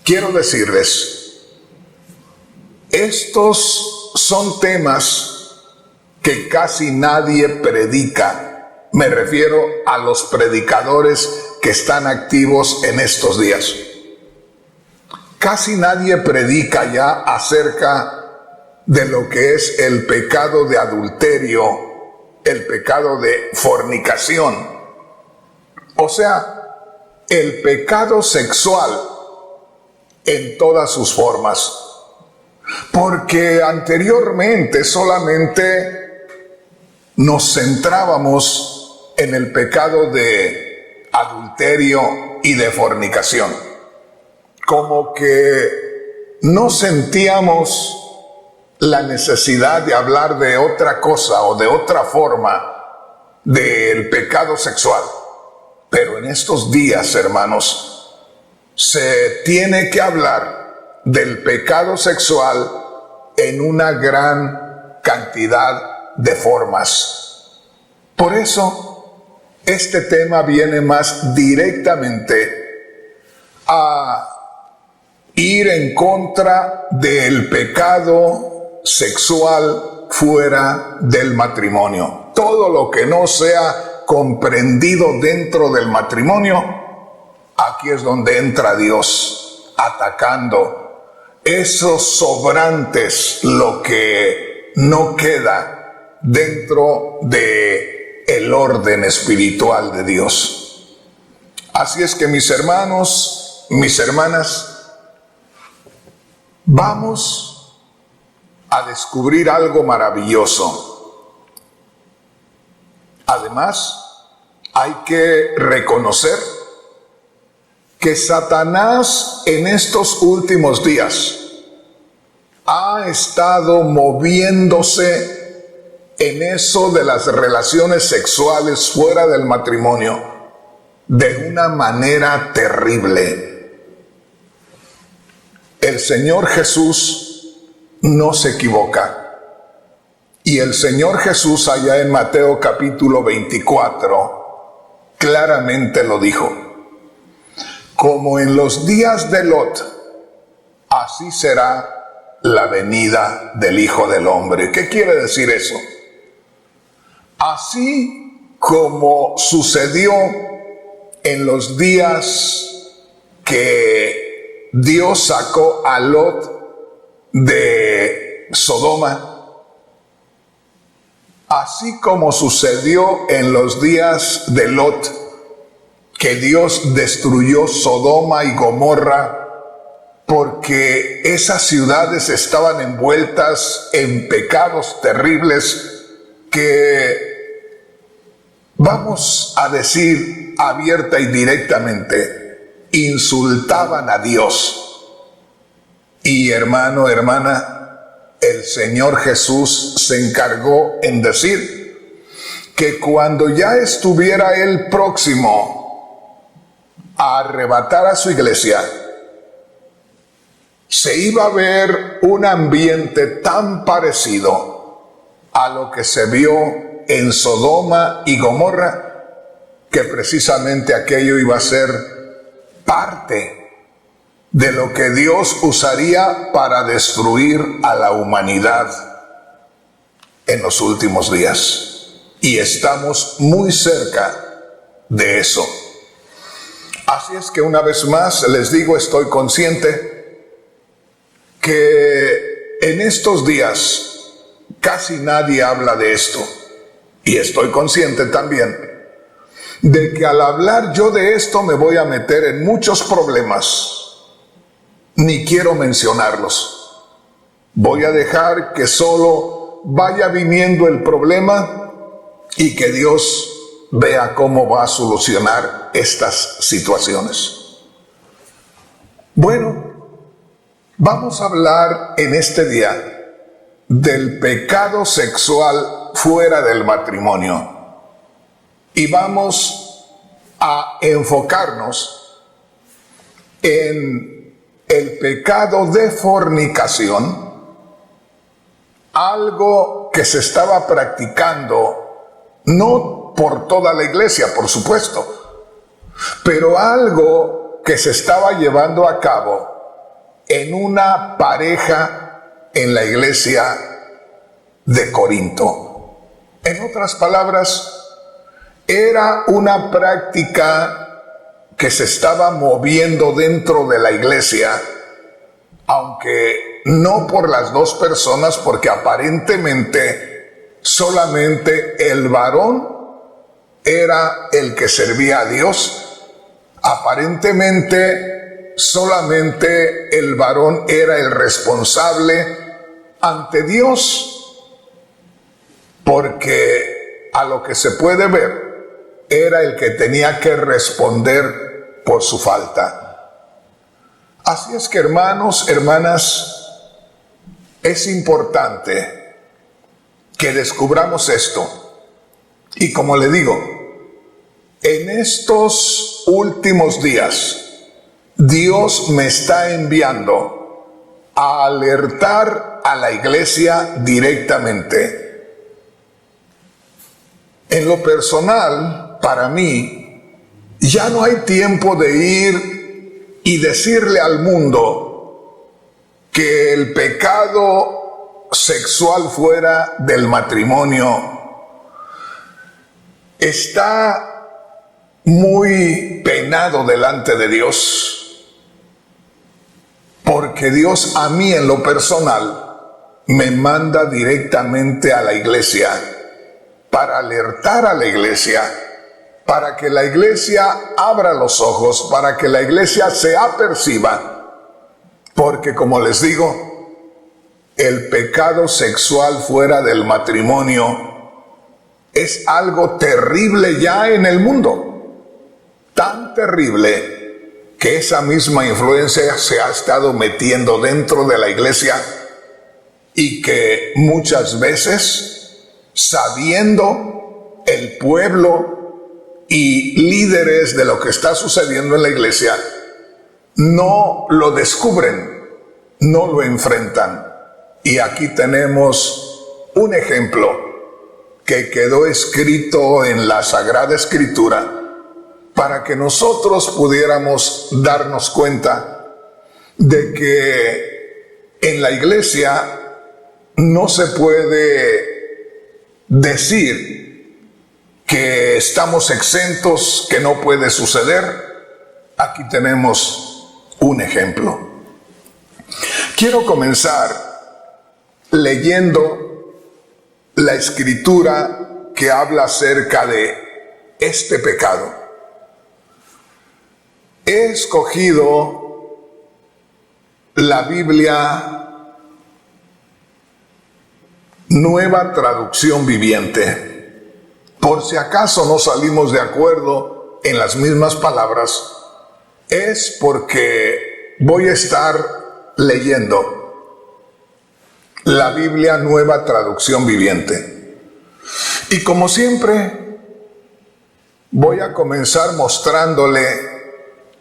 quiero decirles, estos son temas que casi nadie predica. Me refiero a los predicadores que están activos en estos días. Casi nadie predica ya acerca de lo que es el pecado de adulterio, el pecado de fornicación, o sea, el pecado sexual en todas sus formas. Porque anteriormente solamente nos centrábamos en el pecado de adulterio y de fornicación. Como que no sentíamos la necesidad de hablar de otra cosa o de otra forma del pecado sexual. Pero en estos días, hermanos, se tiene que hablar del pecado sexual en una gran cantidad de formas. Por eso, este tema viene más directamente a ir en contra del pecado sexual fuera del matrimonio. Todo lo que no sea comprendido dentro del matrimonio, aquí es donde entra Dios atacando esos sobrantes, lo que no queda dentro de el orden espiritual de Dios. Así es que, mis hermanos, mis hermanas, vamos a descubrir algo maravilloso. Además, hay que reconocer que Satanás en estos últimos días ha estado moviéndose en eso de las relaciones sexuales fuera del matrimonio de una manera terrible. El Señor Jesús no se equivoca. Y el Señor Jesús allá en Mateo capítulo 24 claramente lo dijo. Como en los días de Lot, así será la venida del Hijo del Hombre. ¿Qué quiere decir eso? Así como sucedió en los días que Dios sacó a Lot de Sodoma, así como sucedió en los días de Lot, que Dios destruyó Sodoma y Gomorra porque esas ciudades estaban envueltas en pecados terribles que, vamos a decir abierta y directamente, insultaban a Dios. Y hermano, hermana, el Señor Jesús se encargó en decir que cuando ya estuviera Él próximo a arrebatar a su iglesia, se iba a ver un ambiente tan parecido a lo que se vio en Sodoma y Gomorra, que precisamente aquello iba a ser parte de lo que Dios usaría para destruir a la humanidad en los últimos días. Y estamos muy cerca de eso. Así es que una vez más les digo, estoy consciente que en estos días casi nadie habla de esto. Y estoy consciente también de que al hablar yo de esto me voy a meter en muchos problemas. Ni quiero mencionarlos. Voy a dejar que solo vaya viniendo el problema y que Dios vea cómo va a solucionar estas situaciones. Bueno, vamos a hablar en este día del pecado sexual fuera del matrimonio. Y vamos a enfocarnos en el pecado de fornicación, algo que se estaba practicando, no por toda la iglesia, por supuesto, pero algo que se estaba llevando a cabo en una pareja en la iglesia de Corinto. En otras palabras, era una práctica que se estaba moviendo dentro de la iglesia, aunque no por las dos personas, porque aparentemente solamente el varón era el que servía a Dios. Aparentemente solamente el varón era el responsable ante Dios, porque a lo que se puede ver era el que tenía que responder por su falta. Así es que, hermanos, hermanas, es importante que descubramos esto. Y como le digo, en estos últimos días, Dios me está enviando a alertar a la iglesia directamente. En lo personal, para mí, ya no hay tiempo de ir y decirle al mundo que el pecado sexual fuera del matrimonio está muy penado delante de Dios, porque Dios a mí en lo personal me manda directamente a la iglesia para alertar a la iglesia, para que la iglesia abra los ojos, para que la iglesia se aperciba, porque como les digo, el pecado sexual fuera del matrimonio es algo terrible ya en el mundo, tan terrible que esa misma influencia se ha estado metiendo dentro de la iglesia y que muchas veces, sabiendo el pueblo y líderes de lo que está sucediendo en la iglesia, no lo descubren, no lo enfrentan. Y aquí tenemos un ejemplo que quedó escrito en la Sagrada Escritura para que nosotros pudiéramos darnos cuenta de que en la iglesia no se puede decir que estamos exentos, que no puede suceder. Aquí tenemos un ejemplo. Quiero comenzar leyendo la escritura que habla acerca de este pecado. He escogido la Biblia Nueva Traducción Viviente. Por si acaso no salimos de acuerdo en las mismas palabras, es porque voy a estar leyendo la Biblia Nueva Traducción Viviente. Y como siempre, voy a comenzar mostrándole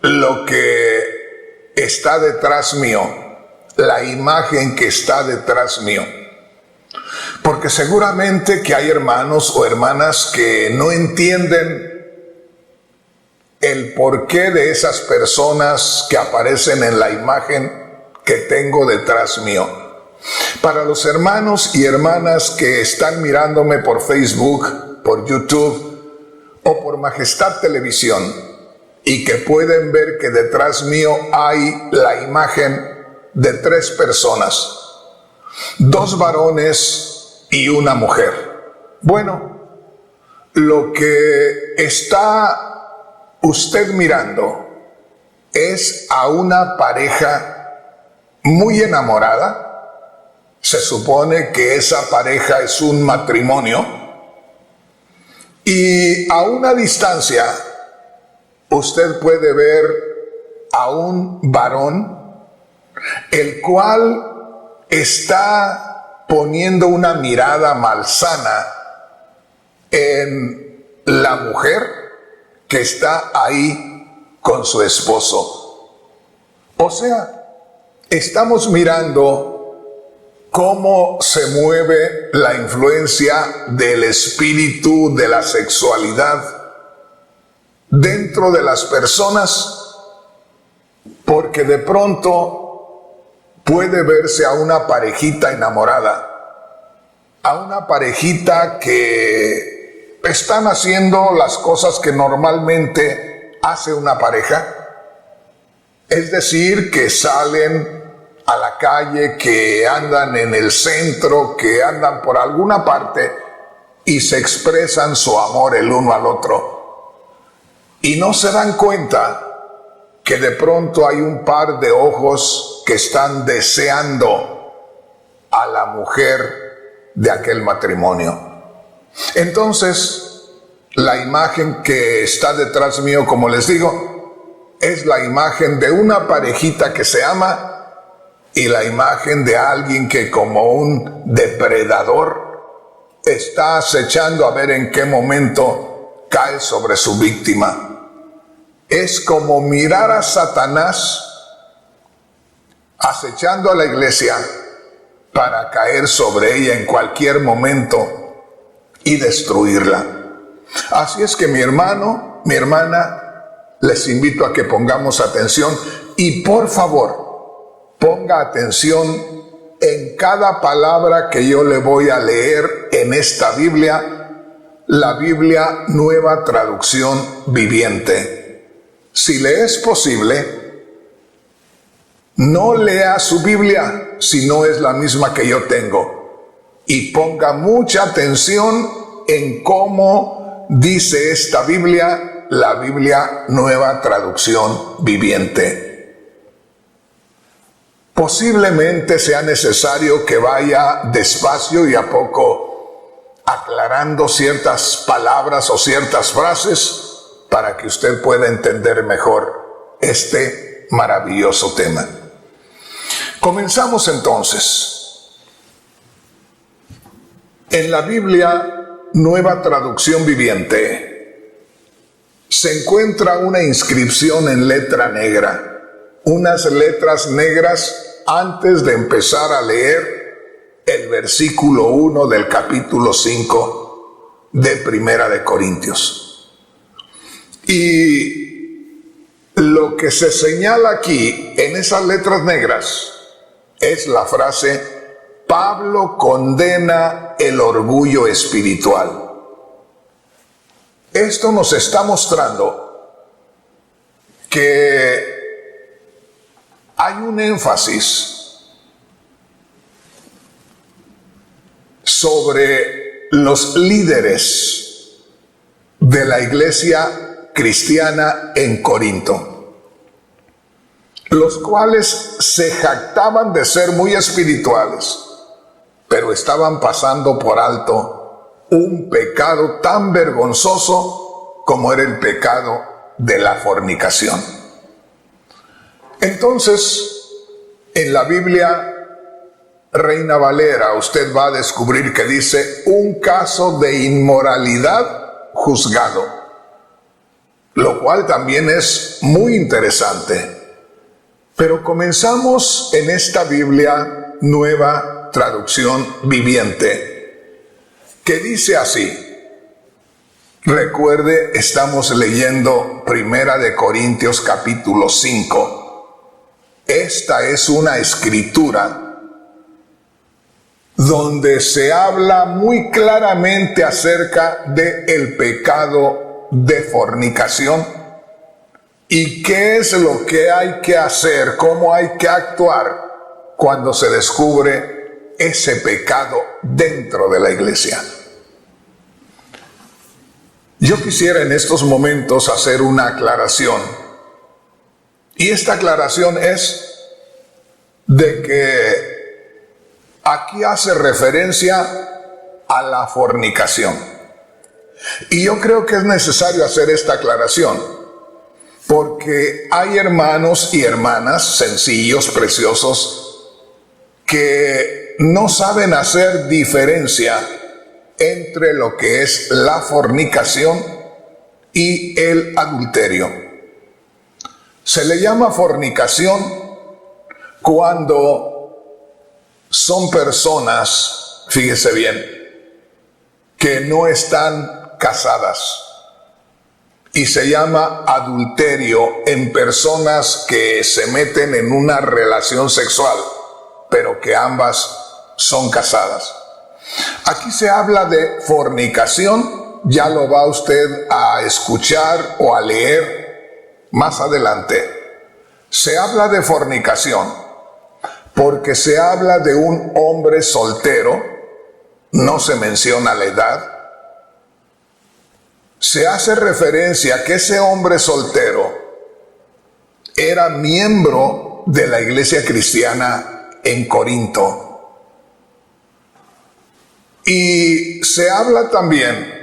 lo que está detrás mío, la imagen que está detrás mío. Porque seguramente que hay hermanos o hermanas que no entienden el porqué de esas personas que aparecen en la imagen que tengo detrás mío. Para los hermanos y hermanas que están mirándome por Facebook, por YouTube o por Majestad Televisión y que pueden ver que detrás mío hay la imagen de 3 personas, 2 varones y una mujer. Bueno, lo que está usted mirando es a una pareja muy enamorada. Se supone que esa pareja es un matrimonio. Y a una distancia, usted puede ver a un varón, el cual está poniendo una mirada malsana en la mujer que está ahí con su esposo. O sea, estamos mirando cómo se mueve la influencia del espíritu de la sexualidad dentro de las personas, porque de pronto puede verse a una parejita enamorada, a una parejita que están haciendo las cosas que normalmente hace una pareja, es decir, que salen a la calle, que andan en el centro, que andan por alguna parte y se expresan su amor el uno al otro. Y no se dan cuenta que de pronto hay un par de ojos que están deseando a la mujer de aquel matrimonio. Entonces, la imagen que está detrás mío, como les digo, es la imagen de una parejita que se ama y la imagen de alguien que, como un depredador, está acechando a ver en qué momento cae sobre su víctima. Es como mirar a Satanás acechando a la iglesia para caer sobre ella en cualquier momento y destruirla. Así es que mi hermano, mi hermana, les invito a que pongamos atención y por favor, ponga atención en cada palabra que yo le voy a leer en esta Biblia, la Biblia Nueva Traducción Viviente. Si le es posible, no lea su Biblia si no es la misma que yo tengo y ponga mucha atención en cómo dice esta Biblia, la Biblia Nueva Traducción Viviente. Posiblemente sea necesario que vaya despacio y a poco aclarando ciertas palabras o ciertas frases para que usted pueda entender mejor este maravilloso tema. Comenzamos entonces. En la Biblia Nueva Traducción Viviente se encuentra una inscripción en letra negra, unas letras negras antes de empezar a leer el versículo 1 del capítulo 5 de Primera de Corintios. Y lo que se señala aquí en esas letras negras es la frase: Pablo condena el orgullo espiritual. Esto nos está mostrando que hay un énfasis sobre los líderes de la iglesia cristiana en Corinto, los cuales se jactaban de ser muy espirituales, pero estaban pasando por alto un pecado tan vergonzoso como era el pecado de la fornicación. Entonces, en la Biblia Reina Valera, usted va a descubrir que dice un caso de inmoralidad juzgado, lo cual también es muy interesante. Pero comenzamos en esta Biblia Nueva Traducción Viviente, que dice así. Recuerde, estamos leyendo Primera de Corintios capítulo 5. Esta es una escritura donde se habla muy claramente acerca del pecado de fornicación y qué es lo que hay que hacer, cómo hay que actuar cuando se descubre ese pecado dentro de la iglesia. Yo quisiera en estos momentos hacer una aclaración. Y esta aclaración es de que aquí hace referencia a la fornicación. Y yo creo que es necesario hacer esta aclaración, porque hay hermanos y hermanas sencillos, preciosos, que no saben hacer diferencia entre lo que es la fornicación y el adulterio. Se le llama fornicación cuando son personas, fíjese bien, que no están casadas. Y se llama adulterio en personas que se meten en una relación sexual pero que ambas son casadas. Aquí se habla de fornicación, ya lo va usted a escuchar o a leer más adelante. Se habla de fornicación porque se habla de un hombre soltero, no se menciona la edad. Se hace referencia a que ese hombre soltero era miembro de la iglesia cristiana en Corinto. Y se habla también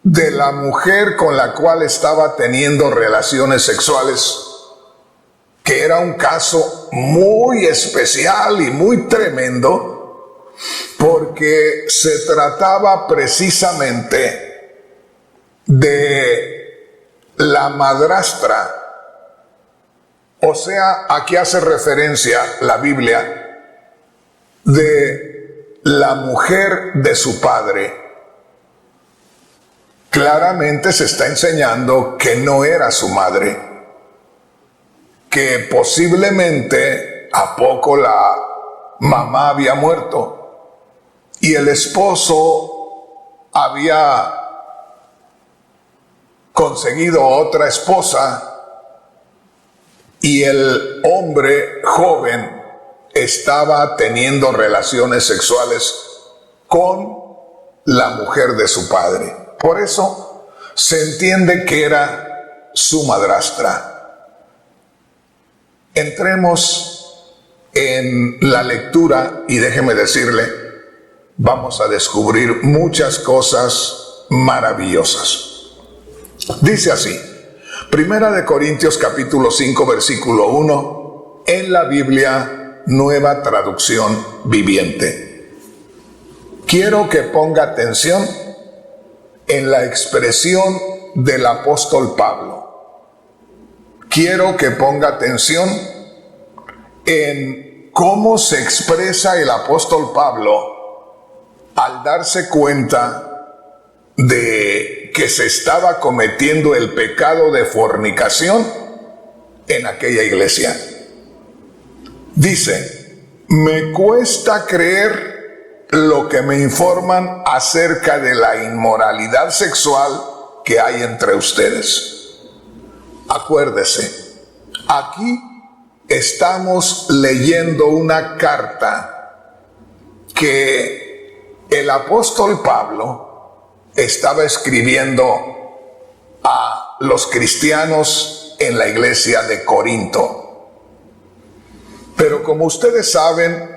de la mujer con la cual estaba teniendo relaciones sexuales, que era un caso muy especial y muy tremendo, porque se trataba precisamente de la madrastra. O sea, aquí hace referencia la Biblia de la mujer de su padre. Claramente se está enseñando que no era su madre, que posiblemente a poco la mamá había muerto y el esposo había conseguido otra esposa y el hombre joven estaba teniendo relaciones sexuales con la mujer de su padre. Por eso se entiende que era su madrastra. Entremos en la lectura y déjeme decirle, vamos a descubrir muchas cosas maravillosas. Dice así, Primera de Corintios capítulo 5 versículo 1, en la Biblia Nueva Traducción Viviente. Quiero que ponga atención en la expresión del apóstol Pablo. Quiero que ponga atención en cómo se expresa el apóstol Pablo al darse cuenta de que se estaba cometiendo el pecado de fornicación en aquella iglesia. Dice, me cuesta creer lo que me informan acerca de la inmoralidad sexual que hay entre ustedes. Acuérdese, aquí estamos leyendo una carta que el apóstol Pablo estaba escribiendo a los cristianos en la iglesia de Corinto. Pero como ustedes saben,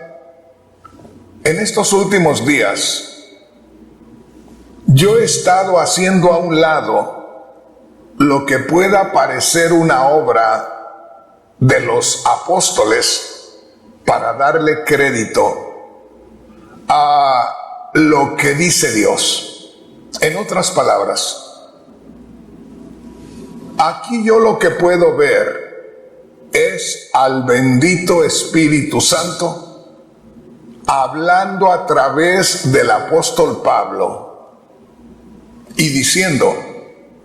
en estos últimos días yo he estado haciendo a un lado lo que pueda parecer una obra de los apóstoles para darle crédito a lo que dice Dios. En otras palabras, aquí yo lo que puedo ver es al bendito Espíritu Santo hablando a través del apóstol Pablo y diciendo,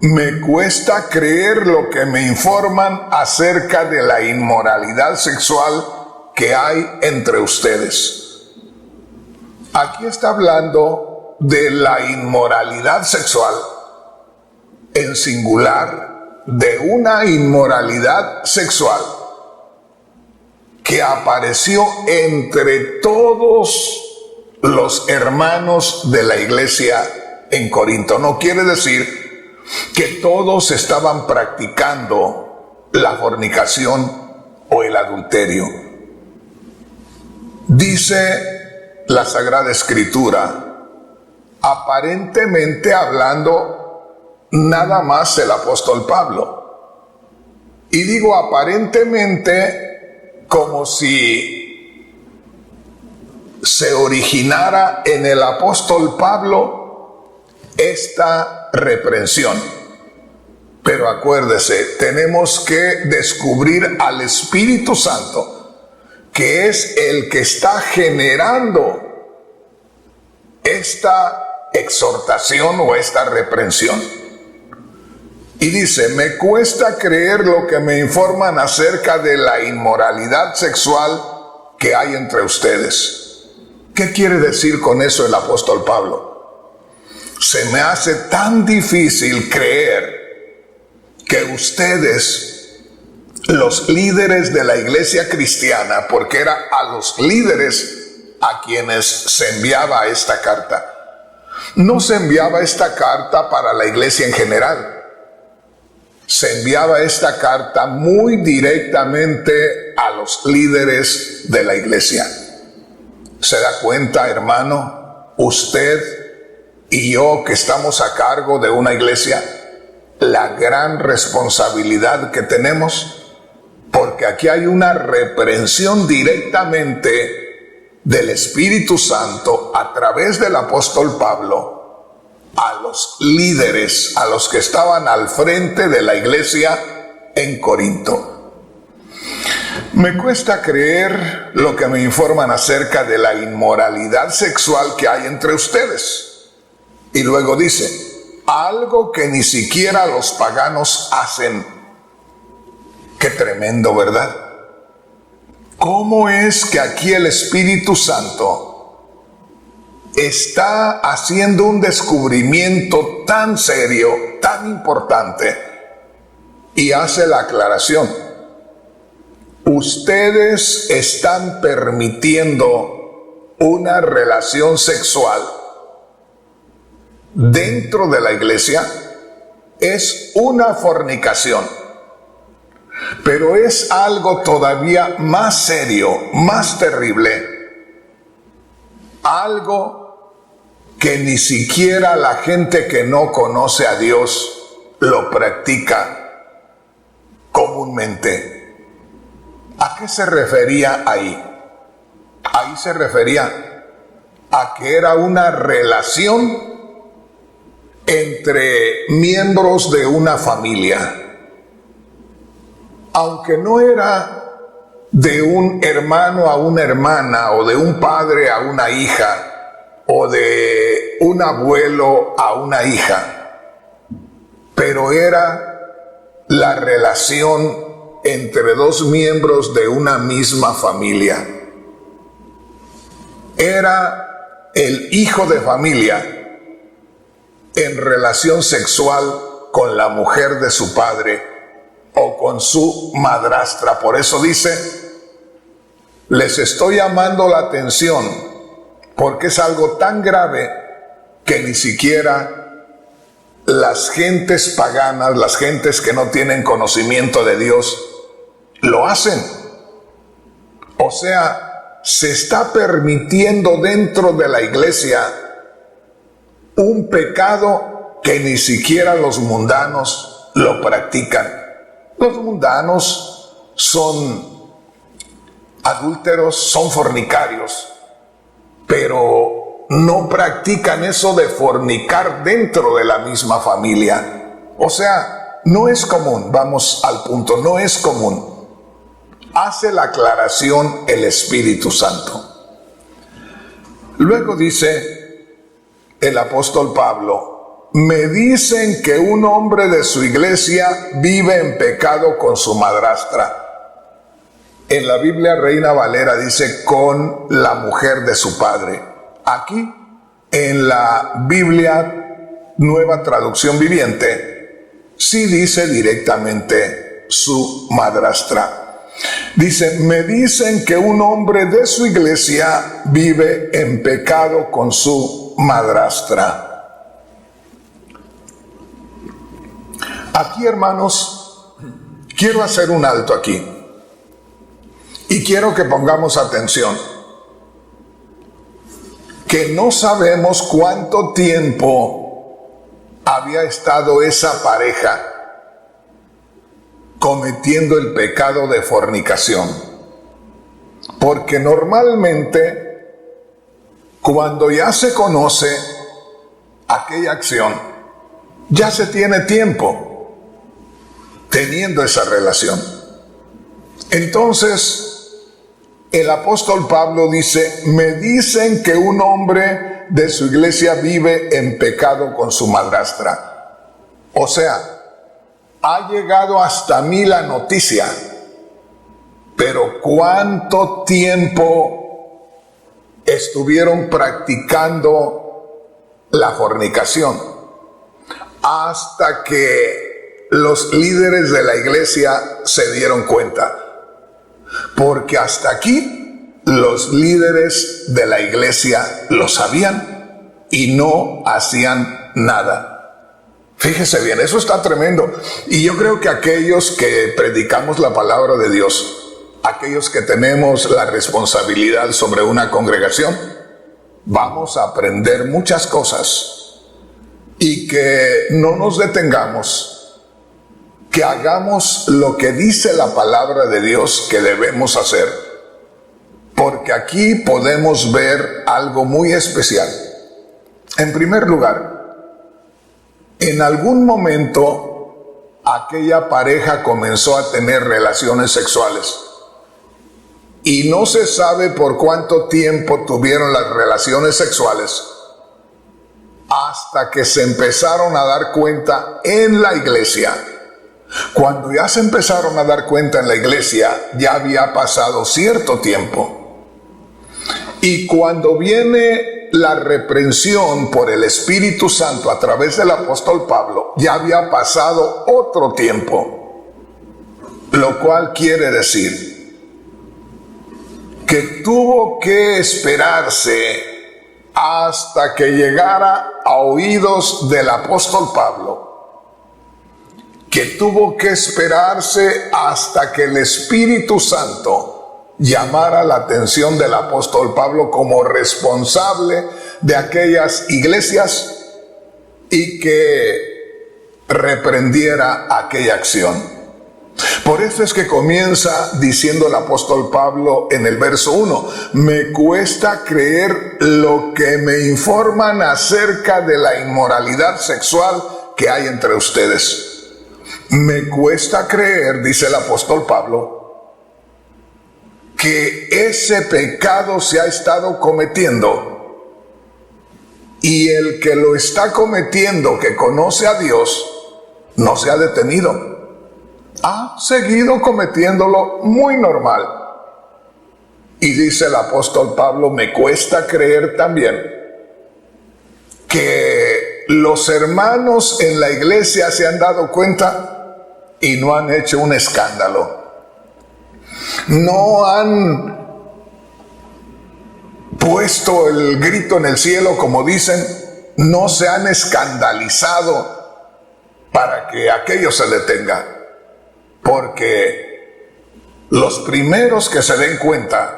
me cuesta creer lo que me informan acerca de la inmoralidad sexual que hay entre ustedes. Aquí está hablando de la inmoralidad sexual en singular, de una inmoralidad sexual que apareció entre todos los hermanos de la iglesia en Corinto. No quiere decir que todos estaban practicando la fornicación o el adulterio. Dice la Sagrada Escritura, aparentemente hablando nada más el apóstol Pablo. Y digo aparentemente como si se originara en el apóstol Pablo esta reprensión. Pero acuérdese, tenemos que descubrir al Espíritu Santo, que es el que está generando esta exhortación o esta reprensión. Y dice, me cuesta creer lo que me informan acerca de la inmoralidad sexual que hay entre ustedes. ¿Qué quiere decir con eso el apóstol Pablo? Se me hace tan difícil creer que ustedes, los líderes de la iglesia cristiana, porque era a los líderes a quienes se enviaba esta carta, no se enviaba esta carta para la iglesia en general. Se enviaba esta carta muy directamente a los líderes de la iglesia. ¿Se da cuenta, hermano, usted y yo que estamos a cargo de una iglesia, la gran responsabilidad que tenemos? Porque aquí hay una reprensión directamente del Espíritu Santo a través del apóstol Pablo a los líderes, a los que estaban al frente de la iglesia en Corinto. Me cuesta creer lo que me informan acerca de la inmoralidad sexual que hay entre ustedes. Y luego dice, algo que ni siquiera los paganos hacen. Qué tremendo, ¿verdad? ¿Cómo es que aquí el Espíritu Santo está haciendo un descubrimiento tan serio, tan importante, y hace la aclaración? Ustedes están permitiendo una relación sexual dentro de la iglesia. Es una fornicación, pero es algo todavía más serio, más terrible, algo que ni siquiera la gente que no conoce a Dios lo practica comúnmente. ¿A qué se refería ahí? Ahí se refería a que era una relación entre miembros de una familia. Aunque no era de un hermano a una hermana, o de un padre a una hija, o de un abuelo a una hija, pero era la relación entre dos miembros de una misma familia. Era el hijo de familia en relación sexual con la mujer de su padre o con su madrastra. Por eso dice, les estoy llamando la atención porque es algo tan grave que ni siquiera las gentes paganas, las gentes que no tienen conocimiento de Dios, lo hacen. O sea, se está permitiendo dentro de la iglesia un pecado que ni siquiera los mundanos lo practican. Los mundanos son adúlteros, son fornicarios, pero no practican eso de fornicar dentro de la misma familia. O sea, no es común, vamos al punto, no es común. Hace la aclaración el Espíritu Santo. Luego dice el apóstol Pablo, me dicen que un hombre de su iglesia vive en pecado con su madrastra. En la Biblia Reina Valera dice con la mujer de su padre. Aquí, en la Biblia Nueva Traducción Viviente, sí dice directamente su madrastra. Dice, me dicen que un hombre de su iglesia vive en pecado con su madrastra. Aquí, hermanos, quiero hacer un alto aquí. Y quiero que pongamos atención, que no sabemos cuánto tiempo había estado esa pareja cometiendo el pecado de fornicación. Porque normalmente, cuando ya se conoce aquella acción, ya se tiene tiempo teniendo esa relación. Entonces, el apóstol Pablo dice, me dicen que un hombre de su iglesia vive en pecado con su madrastra. O sea, ha llegado hasta mí la noticia Pero ¿cuánto tiempo estuvieron practicando la fornicación? Hasta que los líderes de la iglesia se dieron cuenta. Porque hasta aquí los líderes de la iglesia lo sabían y no hacían nada. Fíjese bien, eso está tremendo. Y yo creo que aquellos que predicamos la palabra de Dios, aquellos que tenemos la responsabilidad sobre una congregación, vamos a aprender muchas cosas. Y que no nos detengamos, que hagamos lo que dice la palabra de Dios que debemos hacer. Porque aquí podemos ver algo muy especial. En primer lugar, en algún momento aquella pareja comenzó a tener relaciones sexuales. Y no se sabe por cuánto tiempo tuvieron las relaciones sexuales, hasta que se empezaron a dar cuenta en la iglesia. Cuando ya se empezaron a dar cuenta en la iglesia, ya había pasado cierto tiempo. Y cuando viene la reprensión por el Espíritu Santo a través del apóstol Pablo, ya había pasado otro tiempo. Lo cual quiere decir que tuvo que esperarse hasta que llegara a oídos del apóstol Pablo, que tuvo que esperarse hasta que el Espíritu Santo llamara la atención del apóstol Pablo como responsable de aquellas iglesias y que reprendiera aquella acción. Por eso es que comienza diciendo el apóstol Pablo en el verso 1, me cuesta creer lo que me informan acerca de la inmoralidad sexual que hay entre ustedes. Me cuesta creer, dice el apóstol Pablo, que ese pecado se ha estado cometiendo y el que lo está cometiendo, que conoce a Dios, no se ha detenido. Ha seguido cometiéndolo muy normal. Y dice el apóstol Pablo, me cuesta creer también que los hermanos en la iglesia se han dado cuenta y no han hecho un escándalo. No han puesto el grito en el cielo, como dicen, no se han escandalizado para que aquello se detenga. Porque los primeros que se den cuenta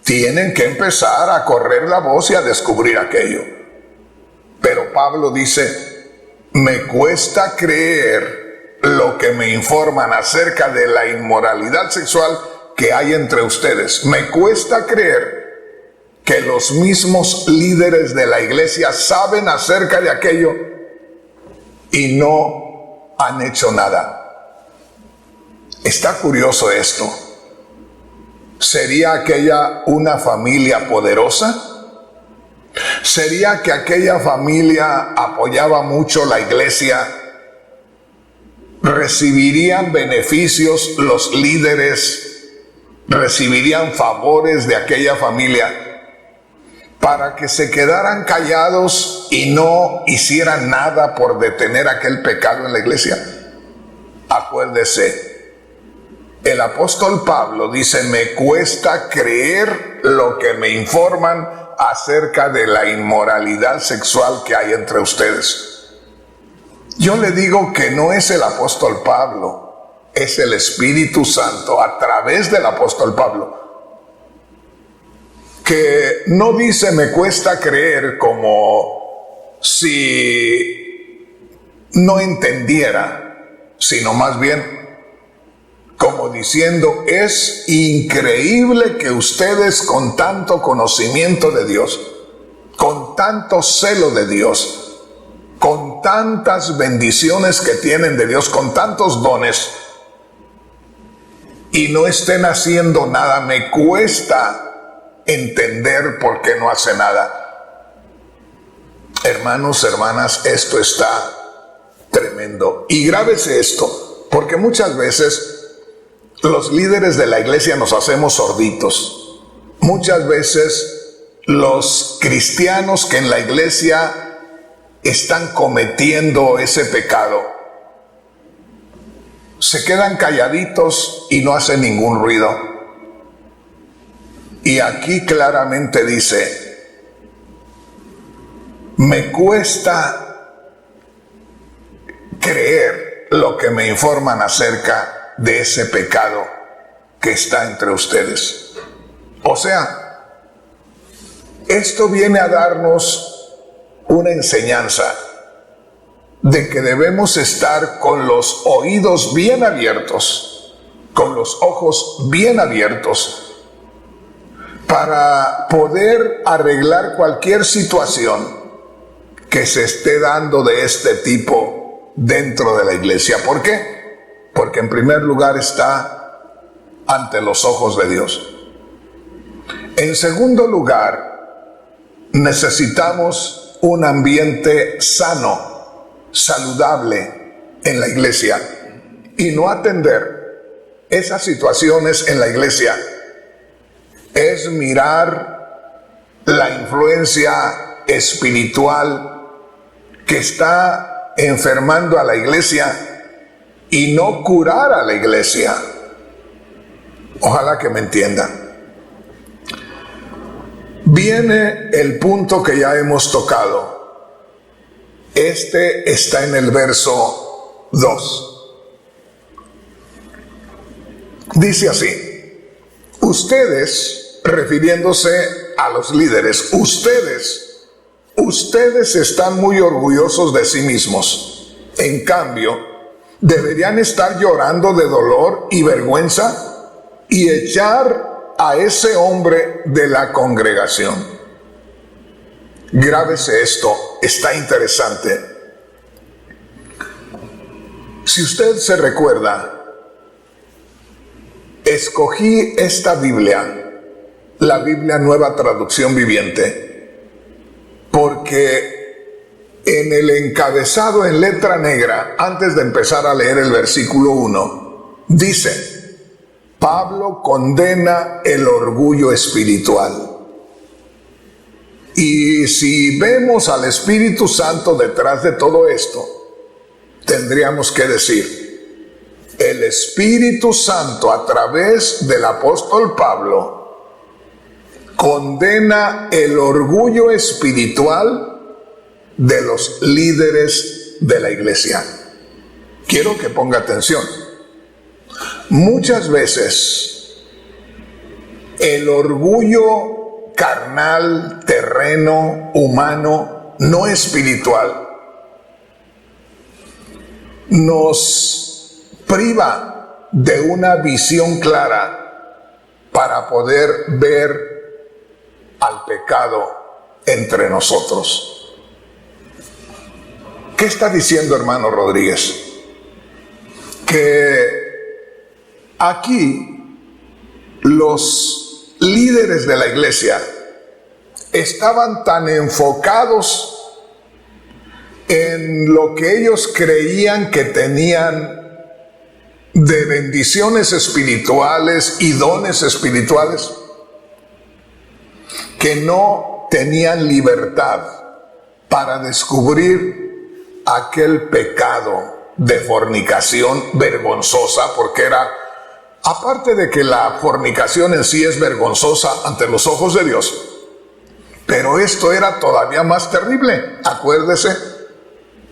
tienen que empezar a correr la voz y a descubrir aquello. Pero Pablo dice, me cuesta creer lo que me informan acerca de la inmoralidad sexual que hay entre ustedes. Me cuesta creer que los mismos líderes de la iglesia saben acerca de aquello y no han hecho nada. Está curioso esto. ¿Sería aquella una familia poderosa? ¿Sería que aquella familia apoyaba mucho la iglesia? ¿Recibirían beneficios los líderes? ¿Recibirían favores de aquella familia para que se quedaran callados y no hicieran nada por detener aquel pecado en la iglesia? Acuérdese, el apóstol Pablo dice, me cuesta creer lo que me informan acerca de la inmoralidad sexual que hay entre ustedes. Yo le digo que no es el apóstol Pablo, es el Espíritu Santo a través del apóstol Pablo, que no dice me cuesta creer como si no entendiera, sino más bien como diciendo, es increíble que ustedes con tanto conocimiento de Dios, con tanto celo de Dios, con tantas bendiciones que tienen de Dios, con tantos dones, y no estén haciendo nada. Me cuesta entender por qué no hace nada. Hermanos, hermanas, esto está tremendo. Y grábese esto, porque muchas veces los líderes de la iglesia nos hacemos sorditos. Muchas veces los cristianos que en la iglesia están cometiendo ese pecado se quedan calladitos y no hacen ningún ruido. Y aquí claramente dice, me cuesta creer lo que me informan acerca de ese pecado que está entre ustedes. O sea, esto viene a darnos una enseñanza de que debemos estar con los oídos bien abiertos, con los ojos bien abiertos, para poder arreglar cualquier situación que se esté dando de este tipo dentro de la iglesia. ¿Por qué? Porque en primer lugar está ante los ojos de Dios. En segundo lugar, necesitamos un ambiente sano, saludable en la iglesia y no atender esas situaciones en la iglesia. Es mirar la influencia espiritual que está enfermando a la iglesia y no curar a la iglesia. Ojalá que me entiendan. Viene el punto que ya hemos tocado. Este está en el verso 2. Dice así: ustedes, refiriéndose a los líderes, ustedes están muy orgullosos de sí mismos. En cambio, deberían estar llorando de dolor y vergüenza y echar a ese hombre de la congregación. Grábese esto, está interesante. Si usted se recuerda, escogí esta Biblia, la Biblia Nueva Traducción Viviente, porque en el encabezado en letra negra, antes de empezar a leer el versículo 1, dice: Pablo condena el orgullo espiritual. Y si vemos al Espíritu Santo detrás de todo esto, tendríamos que decir, el Espíritu Santo a través del apóstol Pablo condena el orgullo espiritual de los líderes de la iglesia. Quiero que ponga atención. Muchas veces el orgullo carnal, terreno, humano, no espiritual, nos priva de una visión clara para poder ver al pecado entre nosotros. ¿Qué está diciendo, hermano Rodríguez? Que aquí los líderes de la iglesia estaban tan enfocados en lo que ellos creían que tenían de bendiciones espirituales y dones espirituales, que no tenían libertad para descubrir aquel pecado de fornicación vergonzosa, porque era, aparte de que la fornicación en sí es vergonzosa ante los ojos de Dios, pero esto era todavía más terrible. Acuérdese,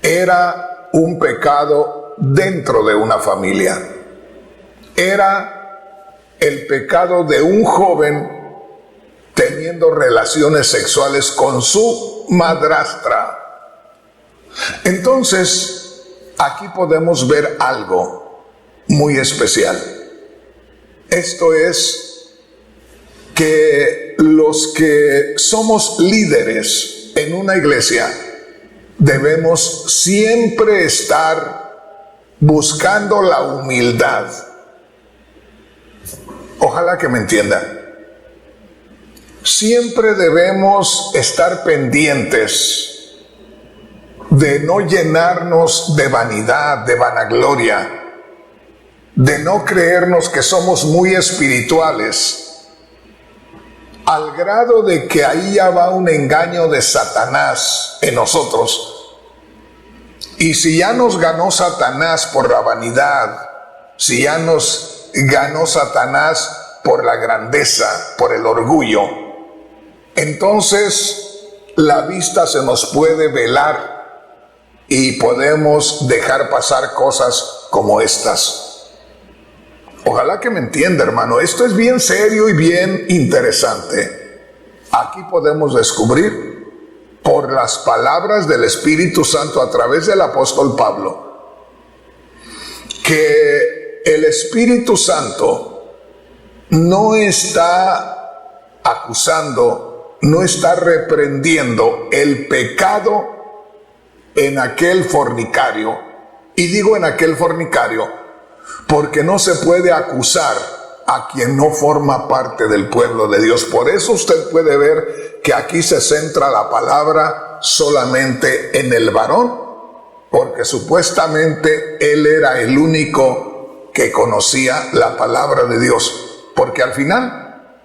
era un pecado dentro de una familia. Era el pecado de un joven teniendo relaciones sexuales con su madrastra. Entonces, aquí podemos ver algo muy especial. Esto es que los que somos líderes en una iglesia debemos siempre estar buscando la humildad. Ojalá que me entiendan. Siempre debemos estar pendientes de no llenarnos de vanidad, de vanagloria, de no creernos que somos muy espirituales, al grado de que ahí ya va un engaño de Satanás en nosotros. Y si ya nos ganó Satanás por la vanidad, si ya nos ganó Satanás por la grandeza, por el orgullo, entonces la vista se nos puede velar y podemos dejar pasar cosas como estas. Ojalá que me entienda, hermano. Esto es bien serio y bien interesante. Aquí podemos descubrir por las palabras del Espíritu Santo a través del apóstol Pablo que el Espíritu Santo no está acusando, no está reprendiendo el pecado en aquel fornicario. Y digo en aquel fornicario porque no se puede acusar a quien no forma parte del pueblo de Dios. Por eso usted puede ver que aquí se centra la palabra solamente en el varón, porque supuestamente él era el único que conocía la palabra de Dios. Porque al final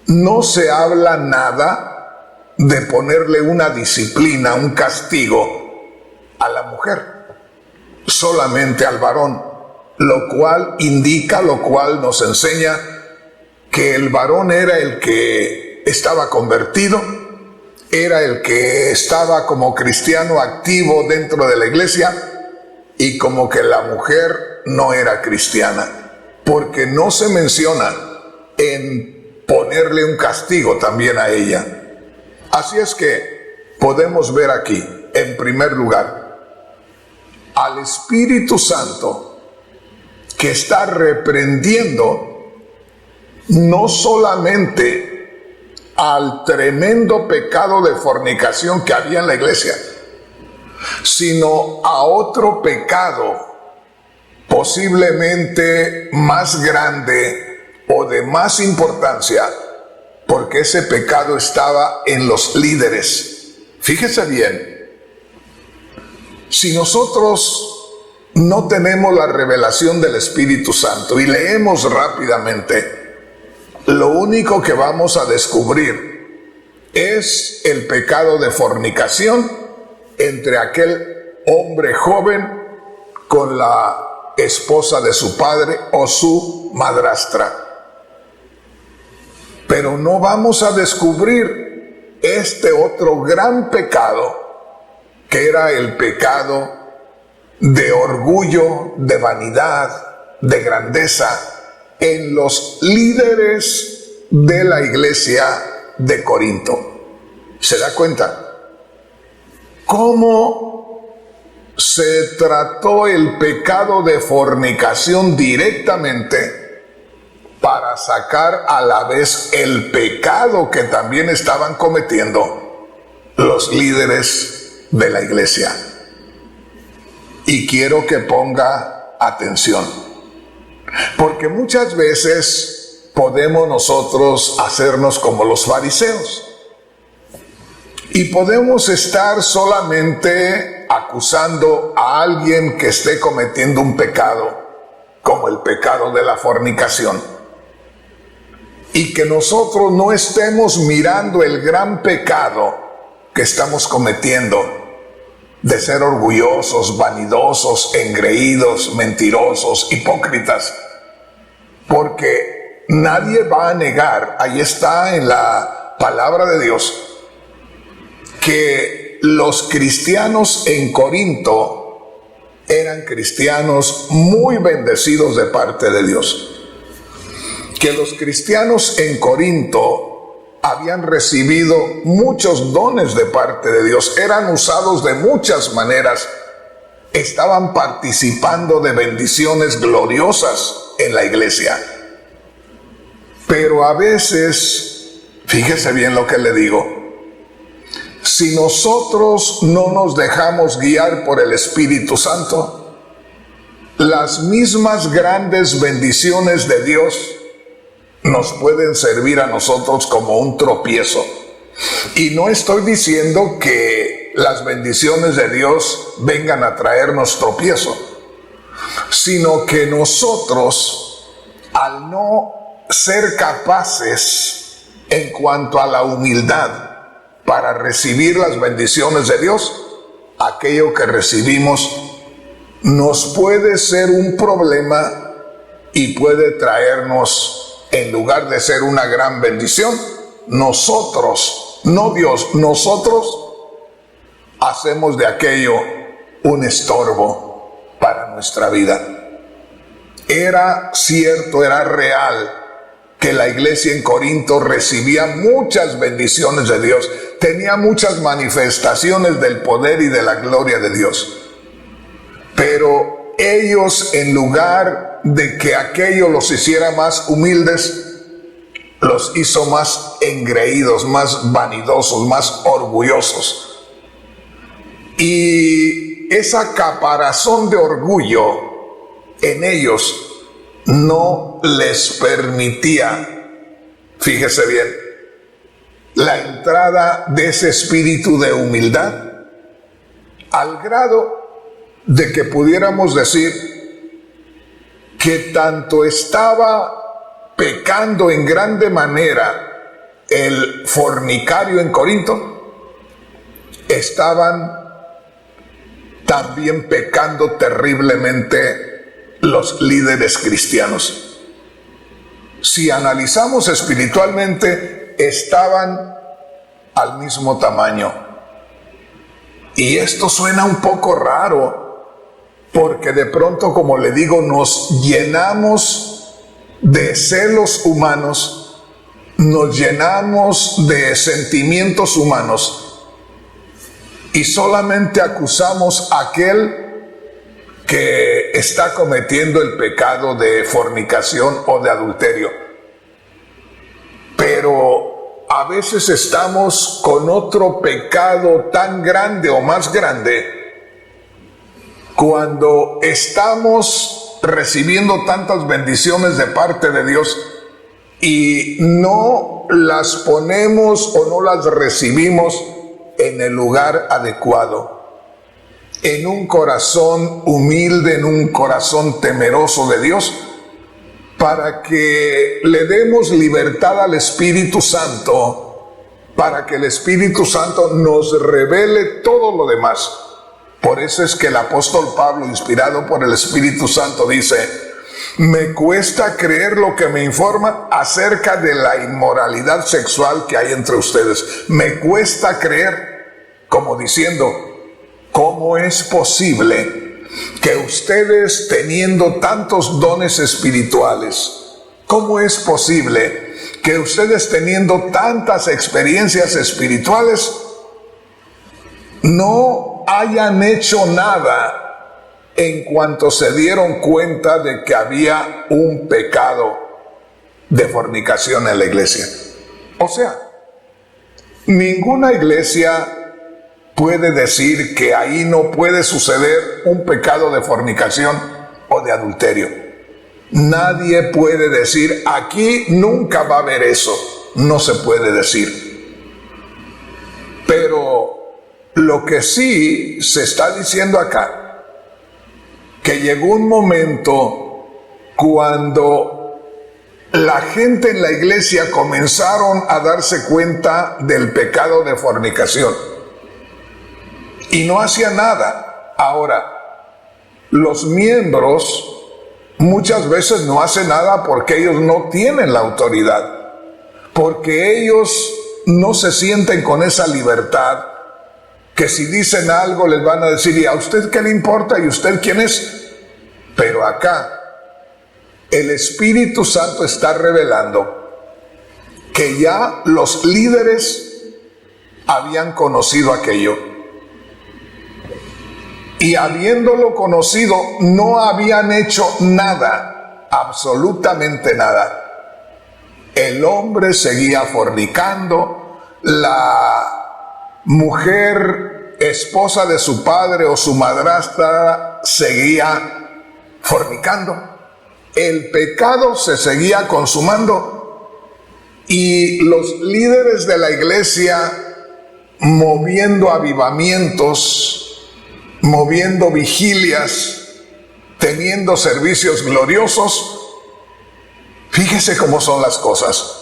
no se habla nada de ponerle una disciplina, un castigo a la mujer, solamente al varón. Lo cual indica, lo cual nos enseña que el varón era el que estaba convertido, era el que estaba como cristiano activo dentro de la iglesia, y como que la mujer no era cristiana, porque no se menciona en ponerle un castigo también a ella. Así es que podemos ver aquí, en primer lugar, al Espíritu Santo que está reprendiendo no solamente al tremendo pecado de fornicación que había en la iglesia, sino a otro pecado posiblemente más grande o de más importancia, porque ese pecado estaba en los líderes. Fíjese bien, si nosotros no tenemos la revelación del Espíritu Santo y leemos rápidamente, lo único que vamos a descubrir es el pecado de fornicación entre aquel hombre joven con la esposa de su padre o su madrastra. Pero no vamos a descubrir este otro gran pecado, que era el pecado de orgullo, de vanidad, de grandeza en los líderes de la iglesia de Corinto. ¿Se da cuenta cómo se trató el pecado de fornicación directamente para sacar a la vez el pecado que también estaban cometiendo los líderes de la iglesia? Y quiero que ponga atención, porque muchas veces podemos nosotros hacernos como los fariseos y podemos estar solamente acusando a alguien que esté cometiendo un pecado, como el pecado de la fornicación, y que nosotros no estemos mirando el gran pecado que estamos cometiendo de ser orgullosos, vanidosos, engreídos, mentirosos, hipócritas. Porque nadie va a negar, ahí está en la palabra de Dios, que los cristianos en Corinto eran cristianos muy bendecidos de parte de Dios. Que los cristianos en Corinto habían recibido muchos dones de parte de Dios, eran usados de muchas maneras, estaban participando de bendiciones gloriosas en la iglesia. Pero a veces, fíjese bien lo que le digo, si nosotros no nos dejamos guiar por el Espíritu Santo, las mismas grandes bendiciones de Dios nos pueden servir a nosotros como un tropiezo. Y no estoy diciendo que las bendiciones de Dios vengan a traernos tropiezo, sino que nosotros, al no ser capaces en cuanto a la humildad para recibir las bendiciones de Dios, aquello que recibimos nos puede ser un problema y puede traernos, en lugar de ser una gran bendición, nosotros, no Dios, nosotros hacemos de aquello un estorbo para nuestra vida. Era cierto, era real que la iglesia en Corinto recibía muchas bendiciones de Dios, tenía muchas manifestaciones del poder y de la gloria de Dios. Pero ellos, en lugar de que aquello los hiciera más humildes, los hizo más engreídos, más vanidosos, más orgullosos. Y esa caparazón de orgullo en ellos no les permitía, fíjese bien, la entrada de ese espíritu de humildad, al grado de que pudiéramos decir que tanto estaba pecando en grande manera el fornicario en Corinto, estaban también pecando terriblemente los líderes cristianos. Si analizamos espiritualmente, estaban al mismo tamaño. Y esto suena un poco raro, porque de pronto, como le digo, nos llenamos de celos humanos, nos llenamos de sentimientos humanos y solamente acusamos a aquel que está cometiendo el pecado de fornicación o de adulterio. Pero a veces estamos con otro pecado tan grande o más grande cuando estamos recibiendo tantas bendiciones de parte de Dios y no las ponemos o no las recibimos en el lugar adecuado. En un corazón humilde, en un corazón temeroso de Dios, para que le demos libertad al Espíritu Santo, para que el Espíritu Santo nos revele todo lo demás. Por eso es que el apóstol Pablo, inspirado por el Espíritu Santo, dice: me cuesta creer lo que me informa acerca de la inmoralidad sexual que hay entre ustedes. Me cuesta creer, como diciendo, ¿cómo es posible que ustedes, teniendo tantos dones espirituales, cómo es posible que ustedes, teniendo tantas experiencias espirituales, no hayan hecho nada en cuanto se dieron cuenta de que había un pecado de fornicación en la iglesia? O sea, ninguna iglesia puede decir que ahí no puede suceder un pecado de fornicación o de adulterio. Nadie puede decir, aquí nunca va a haber eso. No se puede decir. Pero lo que sí se está diciendo acá, que llegó un momento cuando la gente en la iglesia comenzaron a darse cuenta del pecado de fornicación y no hacía nada. Ahora, los miembros muchas veces no hacen nada porque ellos no tienen la autoridad, porque ellos no se sienten con esa libertad, que si dicen algo les van a decir, ¿y a usted qué le importa? ¿Y usted quién es? Pero acá el Espíritu Santo está revelando que ya los líderes habían conocido aquello. Y habiéndolo conocido, no habían hecho nada, absolutamente nada. El hombre seguía fornicando, la mujer, esposa de su padre o su madrastra, seguía fornicando. El pecado se seguía consumando y los líderes de la iglesia, moviendo avivamientos, moviendo vigilias, teniendo servicios gloriosos. Fíjese cómo son las cosas.